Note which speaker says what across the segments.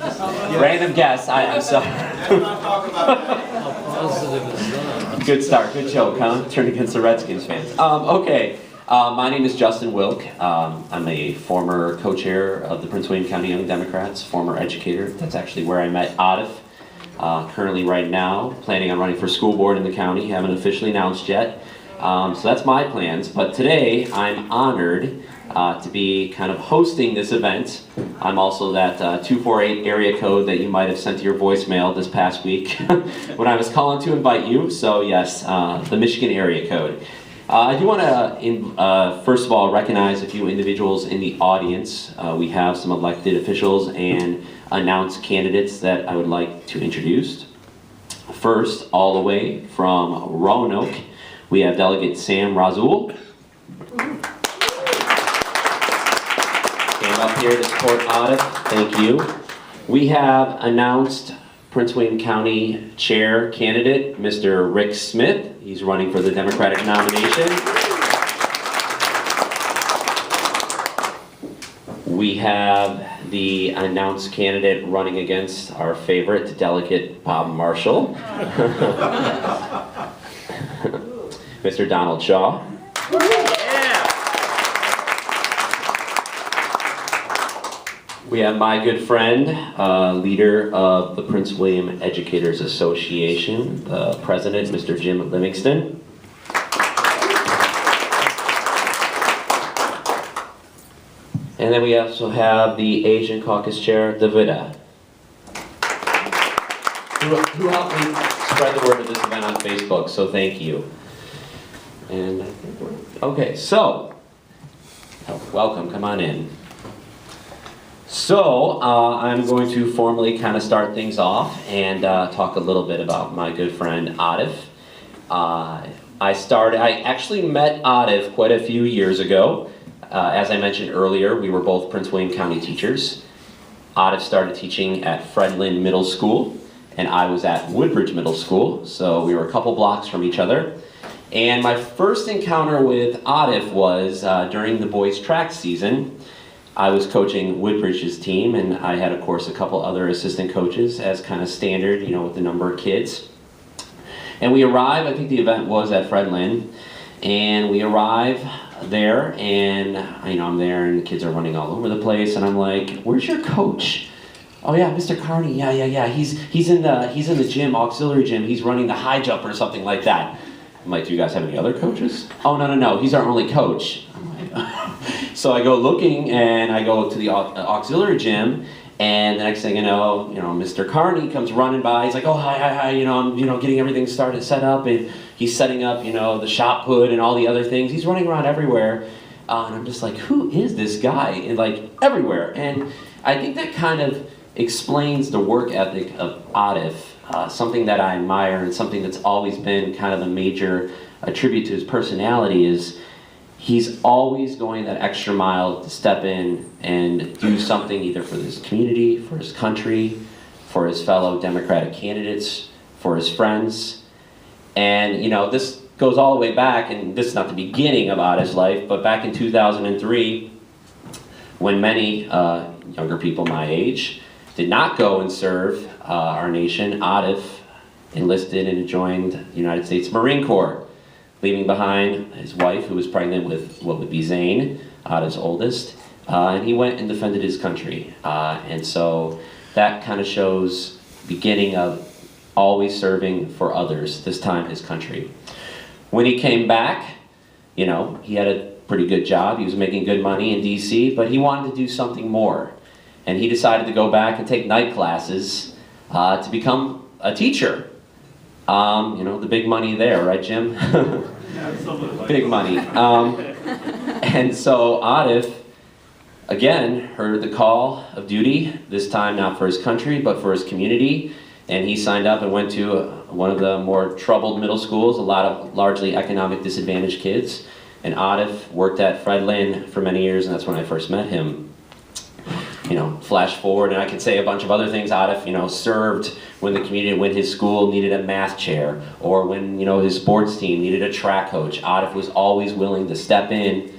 Speaker 1: Random guess. I'm sorry. Good start. Good joke, huh? Turned against the Redskins fans. Okay. My name is Justin Wilk. I'm a former co-chair of the Prince William County Young Democrats, former educator. That's actually where I met Atif. Currently, right now, planning on running for school board in the county. Haven't officially announced yet. So that's my plans. But today, I'm honored to be kind of hosting this event. I'm also that 248 area code that you might have sent to your voicemail this past week when I was calling to invite you. So yes, the Michigan area code. I do want to, first of all, recognize a few individuals in the audience. We have some elected officials and announced candidates that I would like to introduce. First, all the way from Roanoke, we have Delegate Sam Razul. Came up here to support Atif. Thank you. We have announced Prince William County Chair candidate, Mr. Rick Smith. He's running for the Democratic nomination. We have the announced candidate running against our favorite delegate, Bob Marshall. Mr. Donald Shaw. We have my good friend, leader of the Prince William Educators Association, the president, Mr. Jim Livingston. And then we also have the Asian Caucus Chair, Davida, who helped me spread the word of this event on Facebook, so thank you. And I think we're, okay, so, welcome, come on in. So, I'm going to formally kind of start things off and talk a little bit about my good friend Atif. I actually met Atif quite a few years ago. As I mentioned earlier, we were both Prince William County teachers. Atif started teaching at Fred Lynn Middle School, and I was at Woodbridge Middle School, so we were a couple blocks from each other. And my first encounter with Atif was during the boys' track season. I was coaching Woodbridge's team, and I had, of course, a couple other assistant coaches as kind of standard, you know, with the number of kids. And we arrive, I think the event was at Fred Lynn, and we arrive there, and, you know, I'm there, and the kids are running all over the place, and I'm like, where's your coach? Oh yeah, Mr. Qarni, yeah, he's in the gym, auxiliary gym, he's running the high jump or something like that. I'm like, do you guys have any other coaches? Oh, no, he's our only coach. I'm like, so I go looking, and I go to the auxiliary gym, and the next thing you know, Mr. Qarni comes running by. He's like, oh, hi, I'm, getting everything set up, and he's setting up, the shot put and all the other things. He's running around everywhere, and I'm just like, who is this guy? And like, everywhere. And I think that kind of explains the work ethic of Atif, something that I admire, and something that's always been kind of a major attribute to his personality is he's always going that extra mile to step in and do something either for his community, for his country, for his fellow Democratic candidates, for his friends. And this goes all the way back, and this is not the beginning of Atif's life, but back in 2003, when many younger people my age did not go and serve our nation, Atif enlisted and joined the United States Marine Corps, leaving behind his wife, who was pregnant with what would be Zane, Atif's oldest, and he went and defended his country. And so that kind of shows beginning of always serving for others, this time his country. When he came back, he had a pretty good job. He was making good money in DC, but he wanted to do something more. And he decided to go back and take night classes to become a teacher. The big money there, right, Jim?
Speaker 2: Absolutely.
Speaker 1: Big money. And so Atif, again, heard the call of duty, this time not for his country, but for his community. And he signed up and went to one of the more troubled middle schools, a lot of largely economic disadvantaged kids. And Atif worked at Fred Lynn for many years, and that's when I first met him. Flash forward, and I could say a bunch of other things. Atif, served when the community, when his school needed a math chair, or when, his sports team needed a track coach. Atif was always willing to step in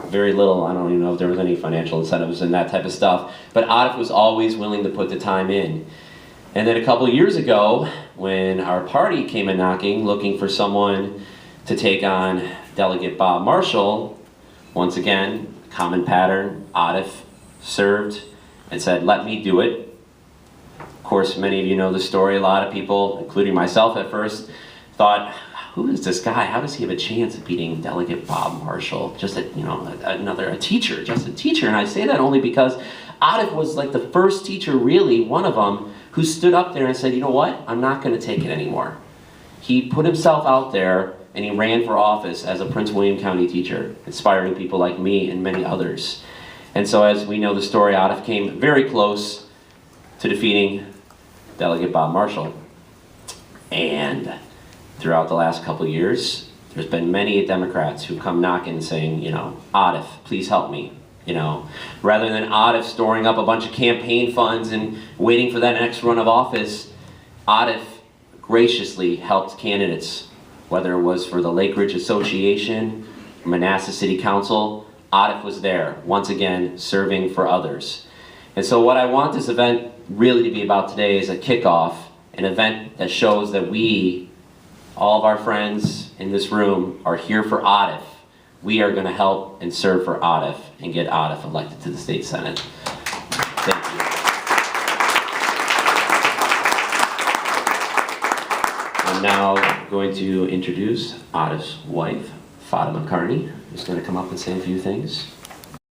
Speaker 1: very little. I don't even know if there was any financial incentives and that type of stuff. But Atif was always willing to put the time in. And then a couple of years ago, when our party came in knocking, looking for someone to take on Delegate Bob Marshall, once again, common pattern, Atif served and said, let me do it. Of course, many of you know the story. A lot of people, including myself at first, thought, who is this guy? How does he have a chance of beating Delegate Bob Marshall? Just a teacher, just a teacher. And I say that only because Atif was like the first teacher, really, one of them, who stood up there and said, you know what? I'm not going to take it anymore. He put himself out there and he ran for office as a Prince William County teacher, inspiring people like me and many others. And so as we know the story, Atif came very close to defeating Delegate Bob Marshall. And throughout the last couple of years, there's been many Democrats who come knocking saying, Atif, please help me. Rather than Atif storing up a bunch of campaign funds and waiting for that next run of office, Atif graciously helped candidates, whether it was for the Lake Ridge Association, Manassas City Council. Atif was there, once again, serving for others. And so what I want this event really to be about today is a kickoff, an event that shows that we, all of our friends in this room, are here for Atif. We are going to help and serve for Atif and get Atif elected to the state senate. Thank you. I'm now going to introduce Atif's wife, Atif Qarni, who's going to come up and say a few things.